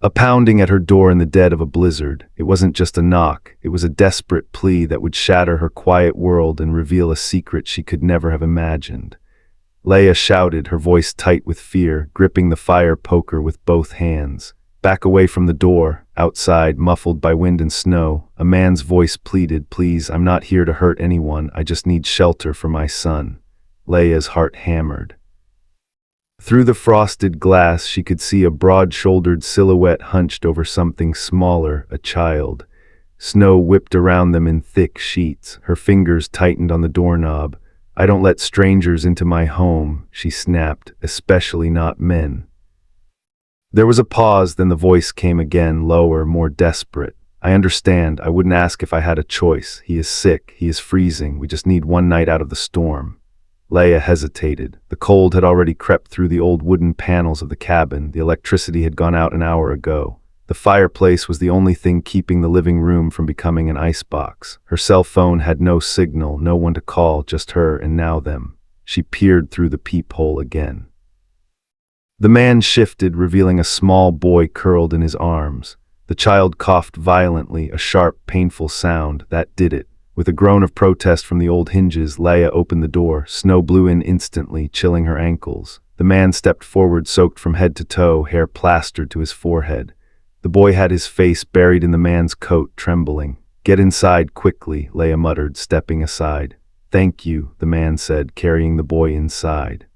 A pounding at her door in the dead of a blizzard. It wasn't just a knock, it was a desperate plea that would shatter her quiet world and reveal a secret she could never have imagined. Leia shouted, her voice tight with fear, gripping the fire poker with both hands. Back away from the door. Outside, muffled by wind and snow, a man's voice pleaded, "Please, I'm not here to hurt anyone, I just need shelter for my son." Leia's heart hammered. Through the frosted glass, she could see a broad-shouldered silhouette hunched over something smaller, a child. Snow whipped around them in thick sheets. Her fingers tightened on the doorknob. "I don't let strangers into my home," she snapped, "especially not men." There was a pause, then the voice came again, lower, more desperate. "I understand. I wouldn't ask if I had a choice. He is sick. He is freezing. We just need one night out of the storm." Leia hesitated. The cold had already crept through the old wooden panels of the cabin. The electricity had gone out an hour ago. The fireplace was the only thing keeping the living room from becoming an icebox. Her cell phone had no signal, no one to call, just her and now them. She peered through the peephole again. The man shifted, revealing a small boy curled in his arms. The child coughed violently, a sharp, painful sound. That did it. With a groan of protest from the old hinges, Leia opened the door. Snow blew in instantly, chilling her ankles. The man stepped forward, soaked from head to toe, hair plastered to his forehead. The boy had his face buried in the man's coat, trembling. "Get inside quickly," Leia muttered, stepping aside. "Thank you," the man said, carrying the boy inside.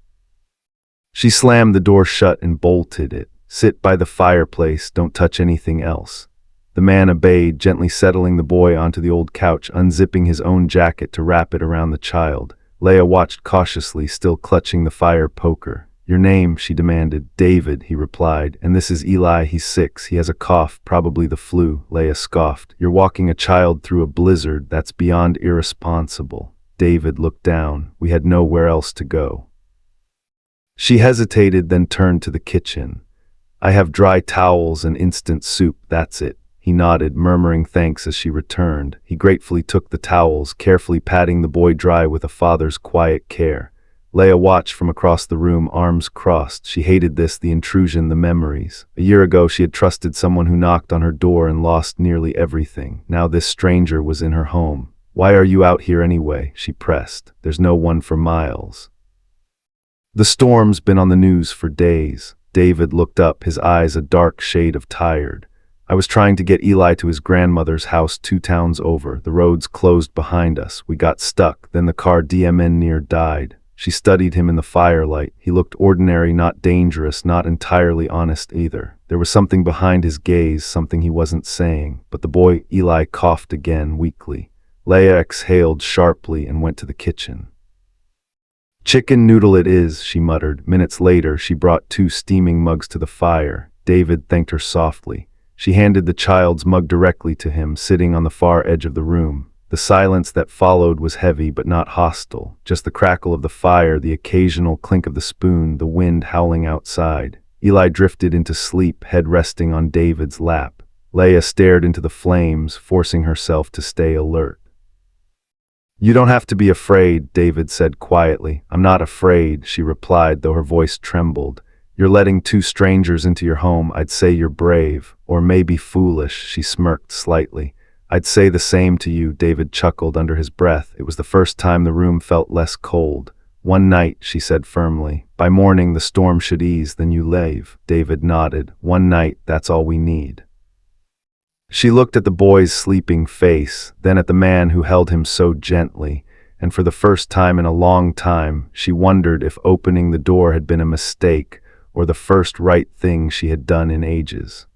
She slammed the door shut and bolted it. "Sit by the fireplace, don't touch anything else." The man obeyed, gently settling the boy onto the old couch, unzipping his own jacket to wrap it around the child. Leia watched cautiously, still clutching the fire poker. "Your name?" she demanded. "David," he replied. "And this is Eli. He's 6. He has a cough, probably the flu." Leia scoffed. "You're walking a child through a blizzard. That's beyond irresponsible." David looked down. "We had nowhere else to go." She hesitated, then turned to the kitchen. "I have dry towels and instant soup, that's it." He nodded, murmuring thanks as she returned. He gratefully took the towels, carefully patting the boy dry with a father's quiet care. Leia watched from across the room, arms crossed. She hated this, the intrusion, the memories. A year ago she had trusted someone who knocked on her door and lost nearly everything. Now this stranger was in her home. "Why are you out here anyway?" she pressed. "There's no one for miles." "The storm's been on the news for days." David looked up, his eyes a dark shade of tired. "I was trying to get Eli to his grandmother's house 2 towns over. The roads closed behind us. We got stuck. Then the car DMN near died." She studied him in the firelight. He looked ordinary, not dangerous, not entirely honest either. There was something behind his gaze, something he wasn't saying. But the boy, Eli, coughed again, weakly. Leia exhaled sharply and went to the kitchen. "Chicken noodle it is," she muttered. Minutes later, she brought 2 steaming mugs to the fire. David thanked her softly. She handed the child's mug directly to him, sitting on the far edge of the room. The silence that followed was heavy but not hostile. Just the crackle of the fire, the occasional clink of the spoon, the wind howling outside. Eli drifted into sleep, head resting on David's lap. Leia stared into the flames, forcing herself to stay alert. "You don't have to be afraid," David said quietly. "I'm not afraid," she replied, though her voice trembled. "You're letting 2 strangers into your home. I'd say you're brave, or maybe foolish." She smirked slightly. "I'd say the same to you," David chuckled under his breath. It was the first time the room felt less cold. "One night," she said firmly. "By morning the storm should ease, then you leave." David nodded. "One night, that's all we need." She looked at the boy's sleeping face, then at the man who held him so gently, and for the first time in a long time, she wondered if opening the door had been a mistake or the first right thing she had done in ages.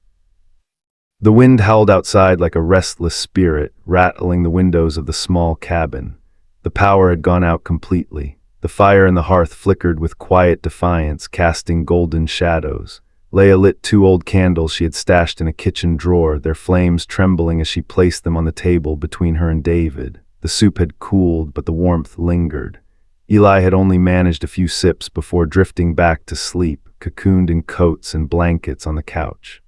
The wind howled outside like a restless spirit, rattling the windows of the small cabin. The power had gone out completely. The fire in the hearth flickered with quiet defiance, casting golden shadows. Leia lit 2 old candles she had stashed in a kitchen drawer, their flames trembling as she placed them on the table between her and David. The soup had cooled, but the warmth lingered. Eli had only managed a few sips before drifting back to sleep, cocooned in coats and blankets on the couch.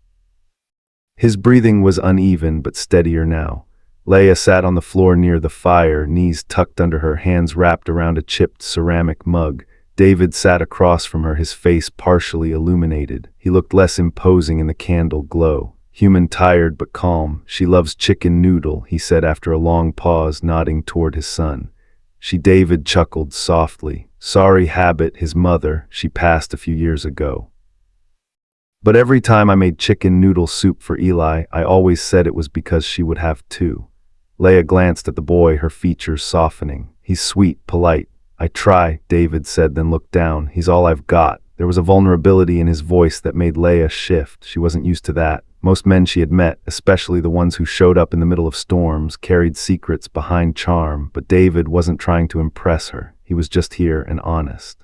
His breathing was uneven but steadier now. Leia sat on the floor near the fire, knees tucked under her, hands wrapped around a chipped ceramic mug. David sat across from her, his face partially illuminated. He looked less imposing in the candle glow. Human, tired but calm. She loves chicken noodle, he said after a long pause, nodding toward his son. David chuckled softly. Sorry habit, his mother, she passed a few years ago. But every time I made chicken noodle soup for Eli, I always said it was because she would have too. Leia glanced at the boy, her features softening. He's sweet, polite. I try, David said, then looked down. He's all I've got. There was a vulnerability in his voice that made Leia shift. She wasn't used to that. Most men she had met, especially the ones who showed up in the middle of storms, carried secrets behind charm, but David wasn't trying to impress her. He was just here and honest.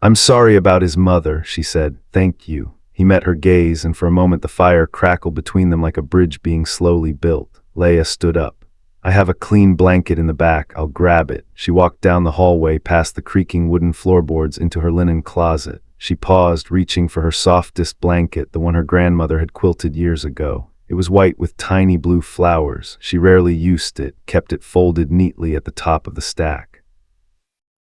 I'm sorry about his mother, she said. Thank you. He met her gaze, and for a moment the fire crackled between them like a bridge being slowly built. Leia stood up. I have a clean blanket in the back. I'll grab it. She walked down the hallway, past the creaking wooden floorboards, into her linen closet. She paused, reaching for her softest blanket, the one her grandmother had quilted years ago. It was white with tiny blue flowers. She rarely used it, kept it folded neatly at the top of the stack.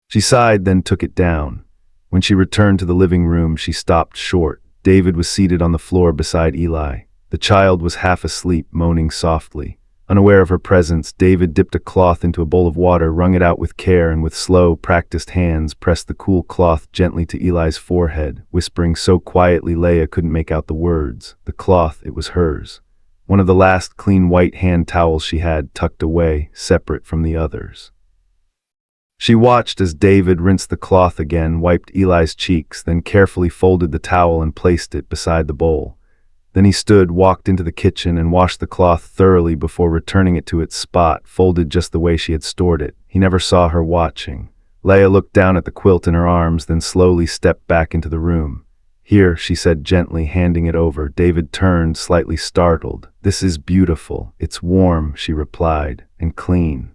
She sighed, then took it down. When she returned to the living room, she stopped short. David was seated on the floor beside Eli. The child was half asleep, moaning softly. Unaware of her presence, David dipped a cloth into a bowl of water, wrung it out with care, and with slow, practiced hands pressed the cool cloth gently to Eli's forehead, whispering so quietly Leia couldn't make out the words. The cloth, it was hers. One of the last clean white hand towels she had, tucked away, separate from the others. She watched as David rinsed the cloth again, wiped Eli's cheeks, then carefully folded the towel and placed it beside the bowl. Then he stood, walked into the kitchen, and washed the cloth thoroughly before returning it to its spot, folded just the way she had stored it. He never saw her watching. Leia looked down at the quilt in her arms, then slowly stepped back into the room. Here, she said gently, handing it over. David turned, slightly startled. This is beautiful. It's warm, she replied, and clean.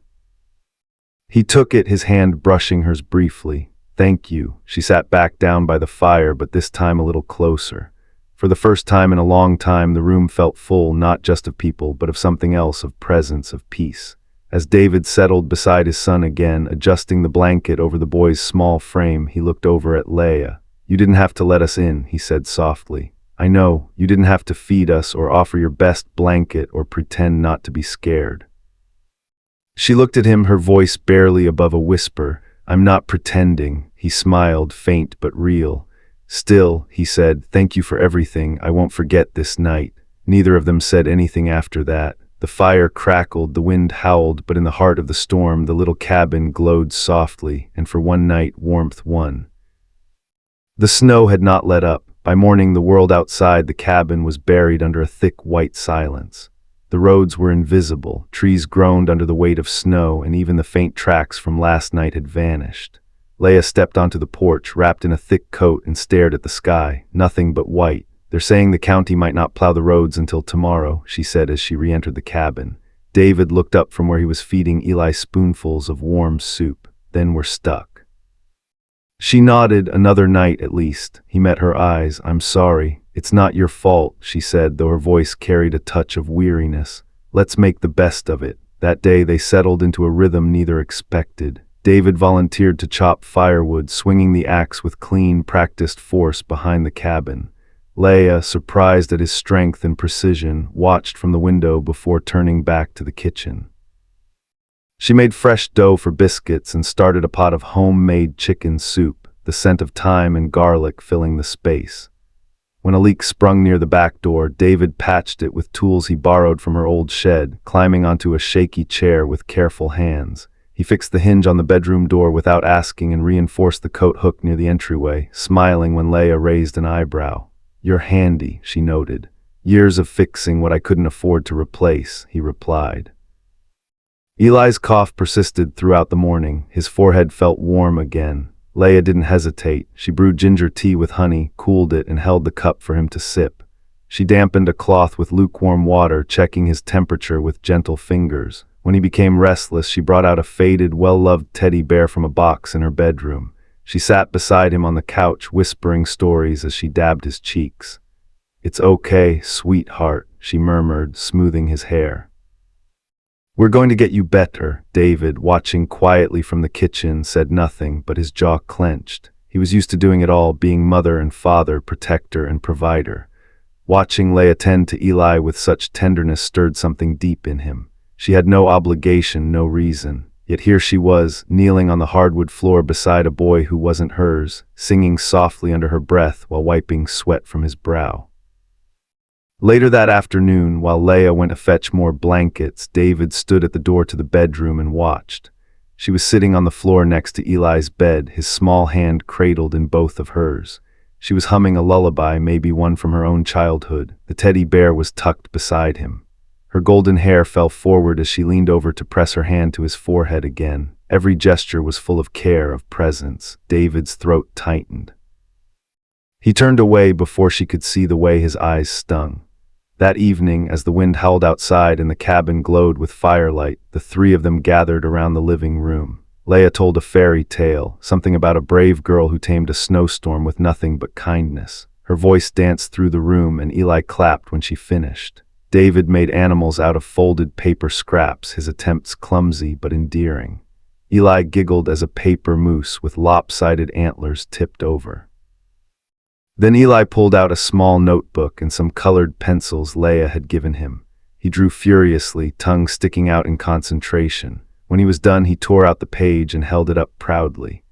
He took it, his hand brushing hers briefly. Thank you. She sat back down by the fire, but this time a little closer. For the first time in a long time, the room felt full, not just of people, but of something else, of presence, of peace. As David settled beside his son again, adjusting the blanket over the boy's small frame, he looked over at Leia. You didn't have to let us in, he said softly. I know, you didn't have to feed us or offer your best blanket or pretend not to be scared. She looked at him, her voice barely above a whisper. I'm not pretending. He smiled, faint but real. Still, he said, thank you for everything. I won't forget this night. Neither of them said anything after that. The fire crackled, the wind howled, but in the heart of the storm, the little cabin glowed softly, and for one night, warmth won. The snow had not let up. By morning, the world outside the cabin was buried under a thick white silence. The roads were invisible, trees groaned under the weight of snow, and even the faint tracks from last night had vanished. Leia stepped onto the porch, wrapped in a thick coat, and stared at the sky. Nothing but white. They're saying the county might not plow the roads until tomorrow, she said as she re-entered the cabin. David looked up from where he was feeding Eli spoonfuls of warm soup. Then we're stuck. She nodded. Another night, at least. He met her eyes. I'm sorry. It's not your fault, she said, though her voice carried a touch of weariness. Let's make the best of it. That day they settled into a rhythm neither expected. David volunteered to chop firewood, swinging the axe with clean, practiced force behind the cabin. Leia, surprised at his strength and precision, watched from the window before turning back to the kitchen. She made fresh dough for biscuits and started a pot of homemade chicken soup, the scent of thyme and garlic filling the space. When a leak sprung near the back door, David patched it with tools he borrowed from her old shed, climbing onto a shaky chair with careful hands. He fixed the hinge on the bedroom door without asking and reinforced the coat hook near the entryway, smiling when Leia raised an eyebrow. You're handy, she noted. Years of fixing what I couldn't afford to replace, he replied. Eli's cough persisted throughout the morning. His forehead felt warm again. Leia didn't hesitate. She brewed ginger tea with honey, cooled it, and held the cup for him to sip. She dampened a cloth with lukewarm water, checking his temperature with gentle fingers. When he became restless, she brought out a faded, well-loved teddy bear from a box in her bedroom. She sat beside him on the couch, whispering stories as she dabbed his cheeks. It's okay, sweetheart, she murmured, smoothing his hair. "We're going to get you better." David, watching quietly from the kitchen, said nothing, but his jaw clenched. He was used to doing it all, being mother and father, protector and provider. Watching Leah tend to Eli with such tenderness stirred something deep in him. She had no obligation, no reason. Yet here she was, kneeling on the hardwood floor beside a boy who wasn't hers, singing softly under her breath while wiping sweat from his brow. Later that afternoon, while Leah went to fetch more blankets, David stood at the door to the bedroom and watched. She was sitting on the floor next to Eli's bed, his small hand cradled in both of hers. She was humming a lullaby, maybe one from her own childhood. The teddy bear was tucked beside him. Her golden hair fell forward as she leaned over to press her hand to his forehead again. Every gesture was full of care, of presence. David's throat tightened. He turned away before she could see the way his eyes stung. That evening, as the wind howled outside and the cabin glowed with firelight, the three of them gathered around the living room. Leah told a fairy tale, something about a brave girl who tamed a snowstorm with nothing but kindness. Her voice danced through the room, and Eli clapped when she finished. David made animals out of folded paper scraps, his attempts clumsy but endearing. Eli giggled as a paper moose with lopsided antlers tipped over. Then Eli pulled out a small notebook and some colored pencils Leah had given him. He drew furiously, tongue sticking out in concentration. When he was done, he tore out the page and held it up proudly.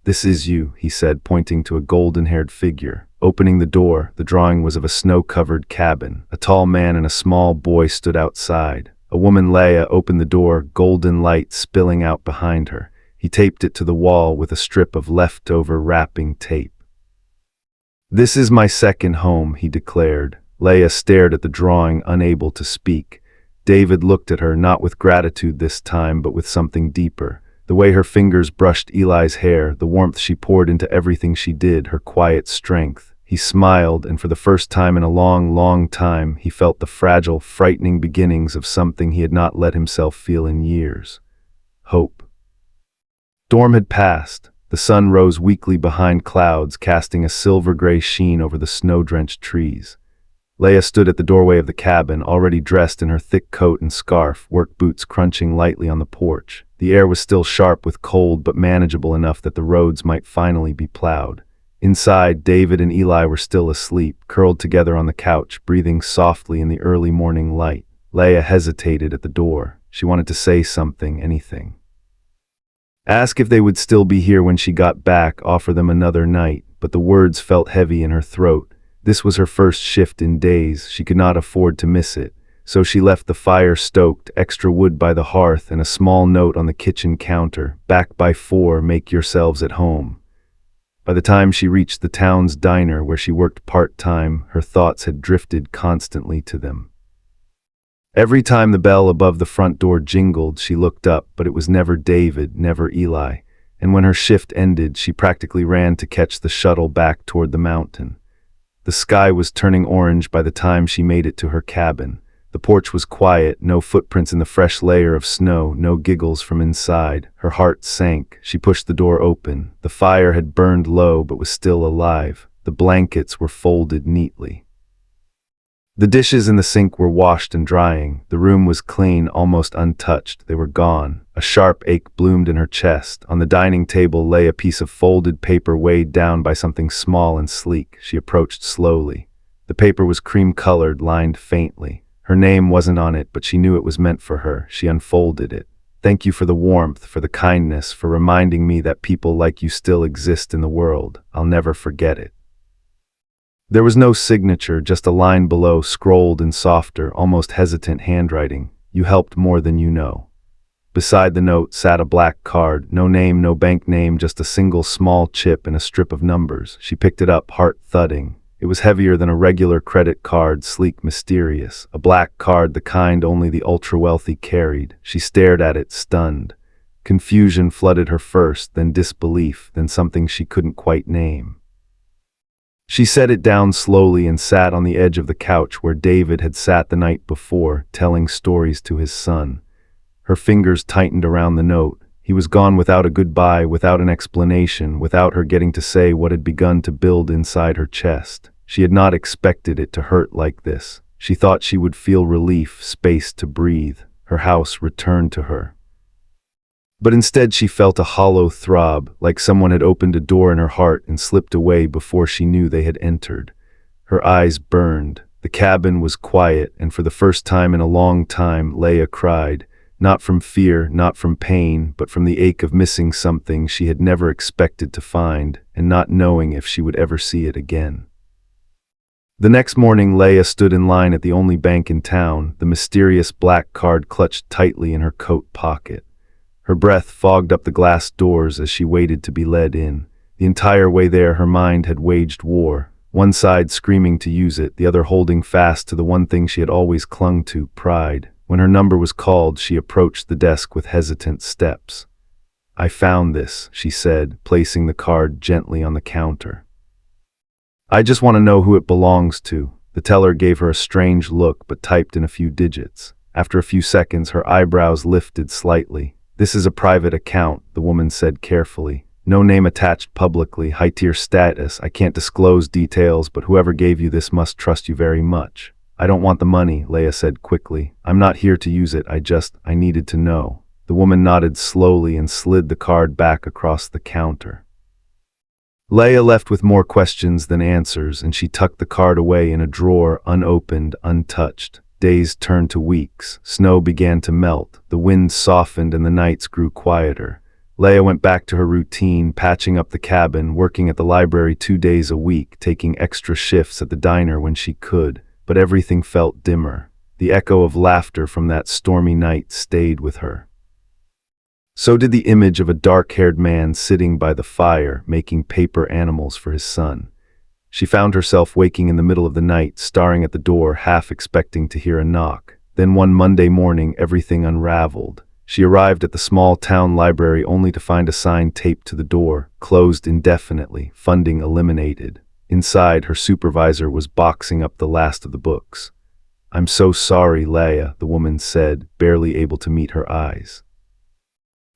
"This is you," he said, pointing to a golden-haired figure. Opening the door, the drawing was of a snow-covered cabin. A tall man and a small boy stood outside. A woman, Leah, opened the door, golden light spilling out behind her. He taped it to the wall with a strip of leftover wrapping tape. "This is my second home," he declared. Leah stared at the drawing, unable to speak. David looked at her, not with gratitude this time, but with something deeper. The way her fingers brushed Eli's hair, the warmth she poured into everything she did, her quiet strength. He smiled, and for the first time in a long, long time, he felt the fragile, frightening beginnings of something he had not let himself feel in years. Hope. Storm had passed. The sun rose weakly behind clouds, casting a silver-gray sheen over the snow-drenched trees. Leah stood at the doorway of the cabin, already dressed in her thick coat and scarf, work boots crunching lightly on the porch. The air was still sharp with cold, but manageable enough that the roads might finally be plowed. Inside, David and Eli were still asleep, curled together on the couch, breathing softly in the early morning light. Leah hesitated at the door. She wanted to say something, anything. Ask if they would still be here when she got back, offer them another night, but the words felt heavy in her throat. This was her first shift in days. She could not afford to miss it. So she left the fire stoked, extra wood by the hearth, and a small note on the kitchen counter. "Back by 4, make yourselves at home." By the time she reached the town's diner where she worked part-time, her thoughts had drifted constantly to them. Every time the bell above the front door jingled, she looked up, but it was never David, never Eli. And when her shift ended, she practically ran to catch the shuttle back toward the mountain. The sky was turning orange by the time she made it to her cabin. The porch was quiet, no footprints in the fresh layer of snow, no giggles from inside. Her heart sank. She pushed the door open. The fire had burned low but was still alive. The blankets were folded neatly. The dishes in the sink were washed and drying. The room was clean, almost untouched. They were gone. A sharp ache bloomed in her chest. On the dining table lay a piece of folded paper weighed down by something small and sleek. She approached slowly. The paper was cream-colored, lined faintly. Her name wasn't on it, but she knew it was meant for her. She unfolded it. "Thank you for the warmth, for the kindness, for reminding me that people like you still exist in the world. I'll never forget it." There was no signature, just a line below, scrolled in softer, almost hesitant handwriting. "You helped more than you know." Beside the note sat a black card, no name, no bank name, just a single small chip and a strip of numbers. She picked it up, heart thudding. It was heavier than a regular credit card, sleek, mysterious. A black card, the kind only the ultra-wealthy carried. She stared at it, stunned. Confusion flooded her first, then disbelief, then something she couldn't quite name. She set it down slowly and sat on the edge of the couch where David had sat the night before, telling stories to his son. Her fingers tightened around the note. He was gone without a goodbye, without an explanation, without her getting to say what had begun to build inside her chest. She had not expected it to hurt like this. She thought she would feel relief, space to breathe. her house returned to her. But instead she felt a hollow throb, like someone had opened a door in her heart and slipped away before she knew they had entered. Her eyes burned. The cabin was quiet, and for the first time in a long time, Leia cried, not from fear, not from pain, but from the ache of missing something she had never expected to find, and not knowing if she would ever see it again. The next morning, Leia stood in line at the only bank in town, the mysterious black card clutched tightly in her coat pocket. Her breath fogged up the glass doors as she waited to be led in. The entire way there, her mind had waged war, one side screaming to use it, the other holding fast to the one thing she had always clung to, pride. When her number was called, she approached the desk with hesitant steps. "I found this," she said, placing the card gently on the counter. "I just want to know who it belongs to." The teller gave her a strange look but typed in a few digits. After a few seconds, her eyebrows lifted slightly. "This is a private account," the woman said carefully. "No name attached publicly, high-tier status. I can't disclose details, but whoever gave you this must trust you very much." "I don't want the money," Leia said quickly. "I'm not here to use it, I needed to know." The woman nodded slowly and slid the card back across the counter. Leia left with more questions than answers, and she tucked the card away in a drawer, unopened, untouched. Days turned to weeks. Snow began to melt. The wind softened and the nights grew quieter. Leia went back to her routine, patching up the cabin, working at the library 2 days a week, taking extra shifts at the diner when she could. But everything felt dimmer. The echo of laughter from that stormy night stayed with her. So did the image of a dark-haired man sitting by the fire, making paper animals for his son. She found herself waking in the middle of the night, staring at the door, half expecting to hear a knock. Then one Monday morning, everything unraveled. She arrived at the small town library only to find a sign taped to the door, "Closed indefinitely, funding eliminated." Inside, her supervisor was boxing up the last of the books. "I'm so sorry, Leia," the woman said, barely able to meet her eyes.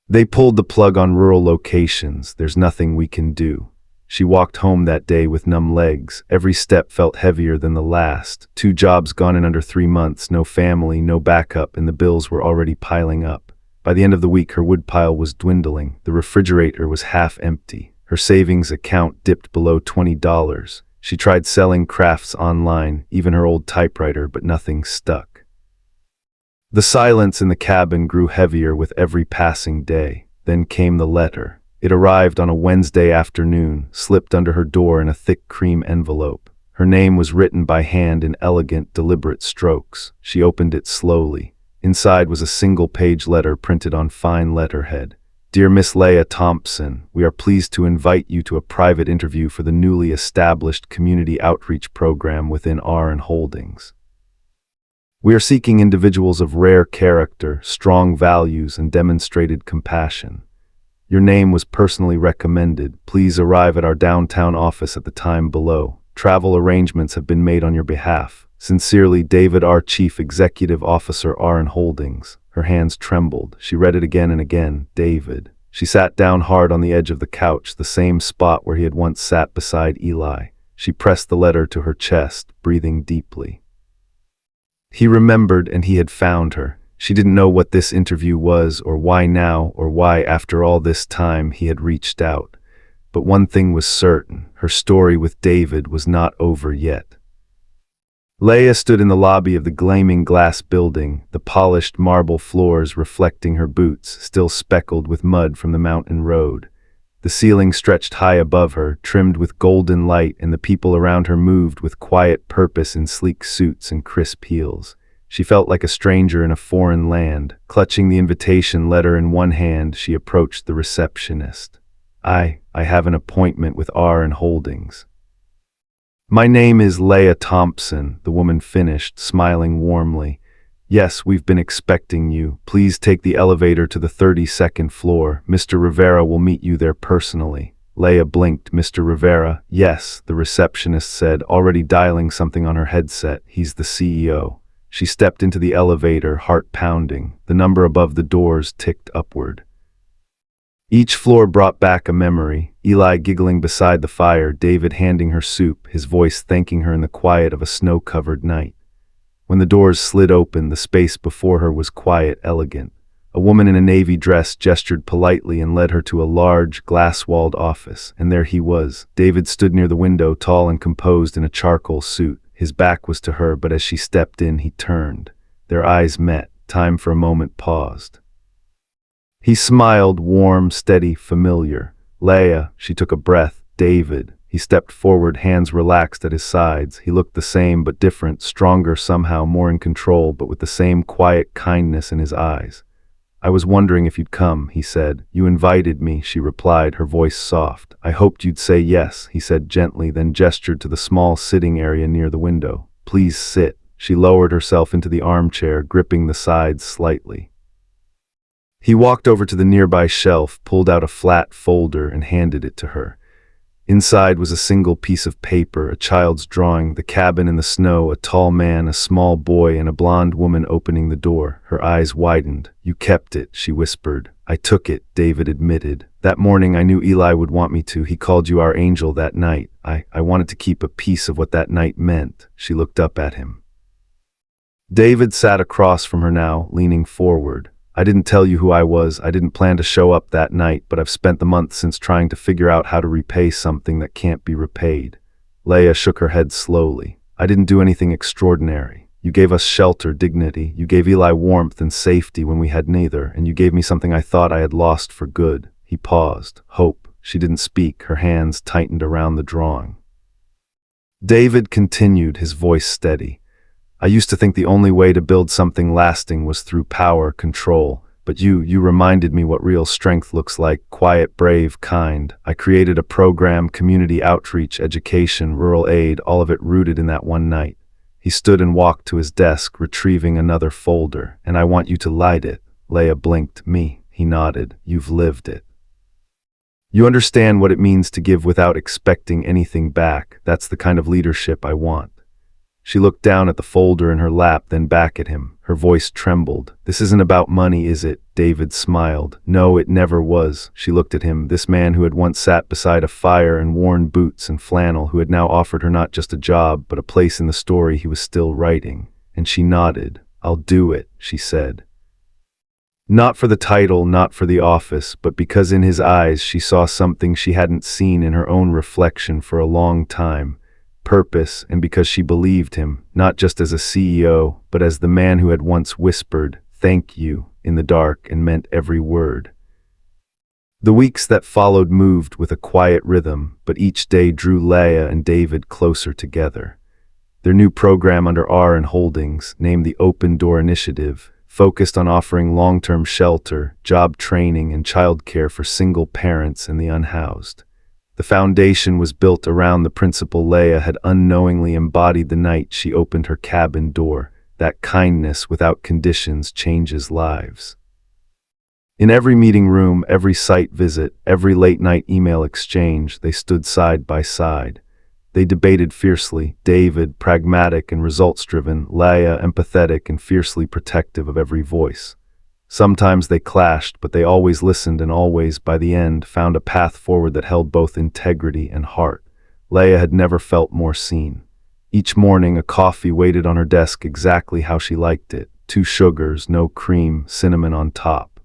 "They pulled the plug on rural locations. There's nothing we can do." She walked home that day with numb legs. Every step felt heavier than the last. 2 jobs gone in under 3 months, no family, no backup, and the bills were already piling up. By the end of the week, her woodpile was dwindling. The refrigerator was half empty. Her savings account dipped below $20. She tried selling crafts online, even her old typewriter, but nothing stuck. The silence in the cabin grew heavier with every passing day. Then came the letter. It arrived on a Wednesday afternoon, slipped under her door in a thick cream envelope. Her name was written by hand in elegant, deliberate strokes. She opened it slowly. Inside was a single-page letter printed on fine letterhead. "Dear Miss Leia Thompson, we are pleased to invite you to a private interview for the newly established community outreach program within R&H Holdings. We are seeking individuals of rare character, strong values, and demonstrated compassion. Your name was personally recommended. Please arrive at our downtown office at the time below. Travel arrangements have been made on your behalf. Sincerely, David R., Chief Executive Officer, R&H Holdings." Her hands trembled. She read it again and again. David. She sat down hard on the edge of the couch, the same spot where he had once sat beside Eli. She pressed the letter to her chest, breathing deeply. He remembered, and he had found her. She didn't know what this interview was, or why now, or why after all this time he had reached out. But one thing was certain, her story with David was not over yet. Leia stood in the lobby of the gleaming glass building, the polished marble floors reflecting her boots, still speckled with mud from the mountain road. The ceiling stretched high above her, trimmed with golden light, and the people around her moved with quiet purpose in sleek suits and crisp heels. She felt like a stranger in a foreign land. Clutching the invitation letter in one hand, she approached the receptionist. I have an appointment with R&H Holdings." "My name is Leia Thompson," the woman finished, smiling warmly. "Yes, we've been expecting you. Please take the elevator to the 32nd floor. Mr. Rivera will meet you there personally." Leia blinked. "Mr. Rivera?" "Yes," the receptionist said, already dialing something on her headset. "He's the CEO." She stepped into the elevator, heart pounding. The number above the doors ticked upward. Each floor brought back a memory. Eli giggling beside the fire, David handing her soup, his voice thanking her in the quiet of a snow-covered night. When the doors slid open, the space before her was quiet, elegant. A woman in a navy dress gestured politely and led her to a large, glass-walled office, and there he was. David stood near the window, tall and composed in a charcoal suit. His back was to her, but as she stepped in, he turned. Their eyes met. Time for a moment paused. He smiled, warm, steady, familiar. Leia, she took a breath. David. He stepped forward, hands relaxed at his sides. He looked the same but different, stronger somehow, more in control, but with the same quiet kindness in his eyes. "I was wondering if you'd come," he said. "You invited me," she replied, her voice soft. "I hoped you'd say yes," he said gently, then gestured to the small sitting area near the window. "Please sit." She lowered herself into the armchair, gripping the sides slightly. He walked over to the nearby shelf, pulled out a flat folder, and handed it to her. Inside was a single piece of paper, a child's drawing, the cabin in the snow, a tall man, a small boy, and a blonde woman opening the door. Her eyes widened. "You kept it," she whispered. "I took it," David admitted. "That morning I knew Eli would want me to. He called you our angel that night. I wanted to keep a piece of what that night meant." She looked up at him. David sat across from her now, leaning forward. "I didn't tell you who I was. I didn't plan to show up that night, but I've spent the month since trying to figure out how to repay something that can't be repaid." Leia shook her head slowly. "I didn't do anything extraordinary. You gave us shelter, dignity. You gave Eli warmth and safety when we had neither, and you gave me something I thought I had lost for good." He paused. "Hope." She didn't speak. Her hands tightened around the drawing. David continued, his voice steady. "I used to think the only way to build something lasting was through power, control. But you reminded me what real strength looks like, quiet, brave, kind. I created a program, community outreach, education, rural aid, all of it rooted in that one night." He stood and walked to his desk, retrieving another folder. "And I want you to light it." Leia blinked. "Me?" He nodded. "You've lived it. You understand what it means to give without expecting anything back. That's the kind of leadership I want." She looked down at the folder in her lap, then back at him. Her voice trembled. "This isn't about money, is it?" David smiled. "No, it never was." She looked at him, this man who had once sat beside a fire in worn boots and flannel, who had now offered her not just a job, but a place in the story he was still writing. And she nodded. "I'll do it," she said. Not for the title, not for the office, but because in his eyes she saw something she hadn't seen in her own reflection for a long time. Purpose, and because she believed him, not just as a CEO, but as the man who had once whispered, "Thank you," in the dark and meant every word. The weeks that followed moved with a quiet rhythm, but each day drew Leia and David closer together. Their new program under R& Holdings, named the Open Door Initiative, focused on offering long-term shelter, job training, and childcare for single parents and the unhoused. The foundation was built around the principle Leia had unknowingly embodied the night she opened her cabin door, that kindness without conditions changes lives. In every meeting room, every site visit, every late-night email exchange, they stood side by side. They debated fiercely, David pragmatic and results-driven, Leia empathetic and fiercely protective of every voice. Sometimes they clashed, but they always listened and always, by the end, found a path forward that held both integrity and heart. Leia had never felt more seen. Each morning, a coffee waited on her desk exactly how she liked it. 2 sugars, no cream, cinnamon on top.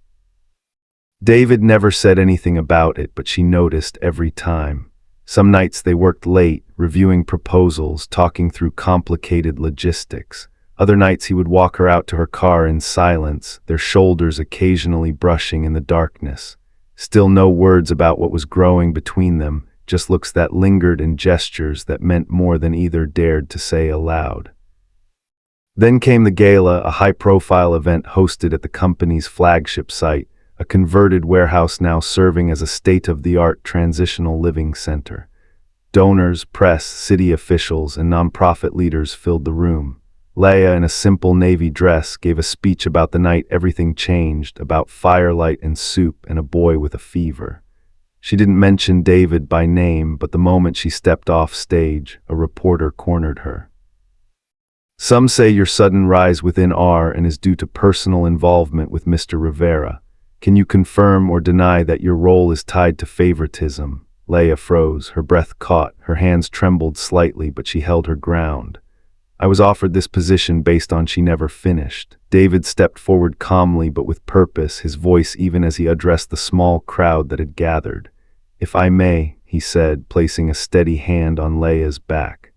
David never said anything about it, but she noticed every time. Some nights they worked late, reviewing proposals, talking through complicated logistics. Other nights he would walk her out to her car in silence, their shoulders occasionally brushing in the darkness. Still no words about what was growing between them, just looks that lingered and gestures that meant more than either dared to say aloud. Then came the gala, a high-profile event hosted at the company's flagship site, a converted warehouse now serving as a state-of-the-art transitional living center. Donors, press, city officials, and nonprofit leaders filled the room. Leia, in a simple navy dress, gave a speech about the night everything changed, about firelight and soup and a boy with a fever. She didn't mention David by name, but the moment she stepped off stage, a reporter cornered her. "Some say your sudden rise within R and is due to personal involvement with Mr. Rivera. Can you confirm or deny that your role is tied to favoritism?" Leia froze, her breath caught, her hands trembled slightly, but she held her ground. I was offered this position based on she never finished. David stepped forward calmly but with purpose, his voice even as he addressed the small crowd that had gathered. "If I may," he said, placing a steady hand on Leia's back.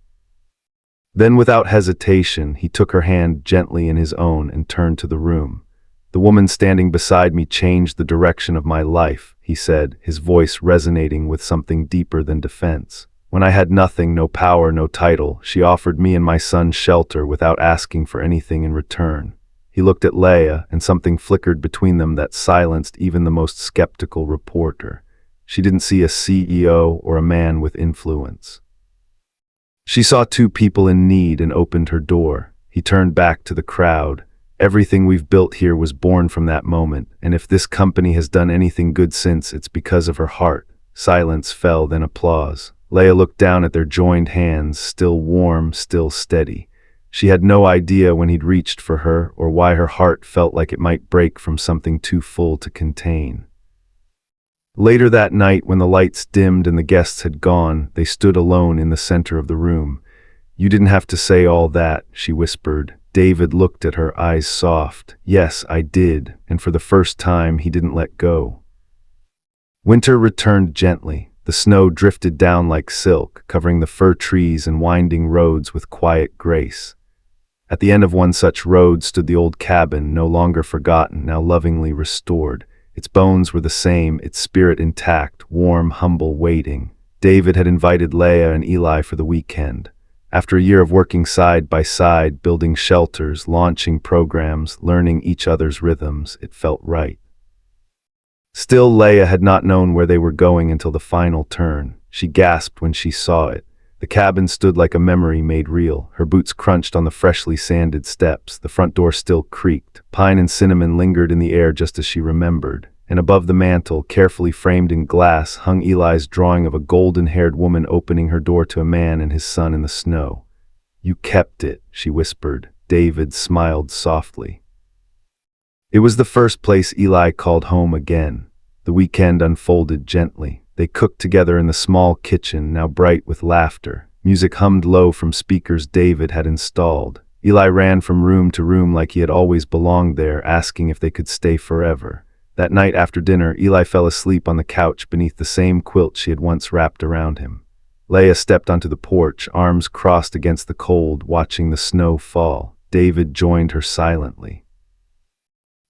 Then without hesitation, he took her hand gently in his own and turned to the room. "The woman standing beside me changed the direction of my life," he said, his voice resonating with something deeper than defense. "When I had nothing, no power, no title, she offered me and my son shelter without asking for anything in return." He looked at Leia, and something flickered between them that silenced even the most skeptical reporter. She didn't see a CEO or a man with influence. She saw two people in need and opened her door. He turned back to the crowd. "Everything we've built here was born from that moment, and if this company has done anything good since, it's because of her heart." Silence fell, then applause. Leia looked down at their joined hands, still warm, still steady. She had no idea when he'd reached for her or why her heart felt like it might break from something too full to contain. Later that night, when the lights dimmed and the guests had gone, they stood alone in the center of the room. "You didn't have to say all that," she whispered. David looked at her, eyes soft. "Yes, I did," and for the first time he didn't let go. Winter returned gently. The snow drifted down like silk, covering the fir trees and winding roads with quiet grace. At the end of one such road stood the old cabin, no longer forgotten, now lovingly restored. Its bones were the same, its spirit intact, warm, humble, waiting. David had invited Leia and Eli for the weekend. After a year of working side by side, building shelters, launching programs, learning each other's rhythms, it felt right. Still, Leia had not known where they were going until the final turn. She gasped when she saw it. The cabin stood like a memory made real. Her boots crunched on the freshly sanded steps. The front door still creaked. Pine and cinnamon lingered in the air just as she remembered. And above the mantel, carefully framed in glass, hung Eli's drawing of a golden-haired woman opening her door to a man and his son in the snow. "You kept it," she whispered. David smiled softly. It was the first place Eli called home again. The weekend unfolded gently. They cooked together in the small kitchen, now bright with laughter. Music hummed low from speakers David had installed. Eli ran from room to room like he had always belonged there, asking if they could stay forever. That night after dinner, Eli fell asleep on the couch beneath the same quilt she had once wrapped around him. Leia stepped onto the porch, arms crossed against the cold, watching the snow fall. David joined her silently.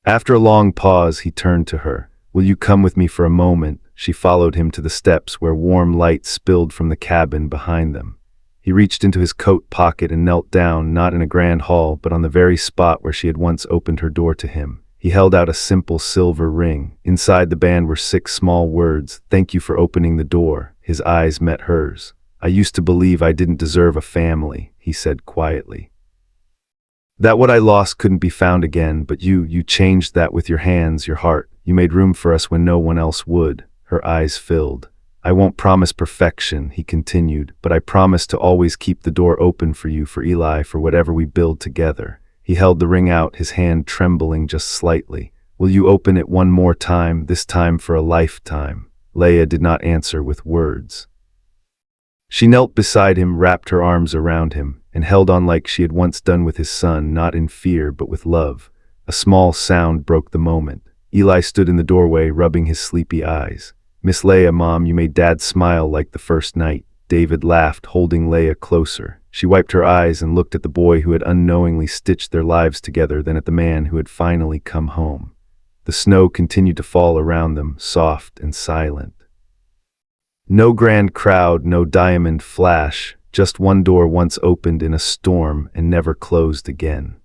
After a long pause, he turned to her. "Will you come with me for a moment?" She followed him to the steps where warm light spilled from the cabin behind them. He reached into his coat pocket and knelt down, not in a grand hall, but on the very spot where she had once opened her door to him. He held out a simple silver ring. Inside the band were 6 small words: "Thank you for opening the door." His eyes met hers. "I used to believe I didn't deserve a family," he said quietly. "That what I lost couldn't be found again, but you changed that with your hands, your heart. You made room for us when no one else would." Her eyes filled. "I won't promise perfection," he continued, "but I promise to always keep the door open for you, for Eli, for whatever we build together." He held the ring out, his hand trembling just slightly. "Will you open it one more time, this time for a lifetime?" Leia did not answer with words. She knelt beside him, wrapped her arms around him, and held on like she had once done with his son, not in fear, but with love. A small sound broke the moment. Eli stood in the doorway, rubbing his sleepy eyes. "Miss Leia, Mom, you made Dad smile like the first night." David laughed, holding Leia closer. She wiped her eyes and looked at the boy who had unknowingly stitched their lives together, then at the man who had finally come home. The snow continued to fall around them, soft and silent. No grand crowd, no diamond flash, just one door once opened in a storm and never closed again.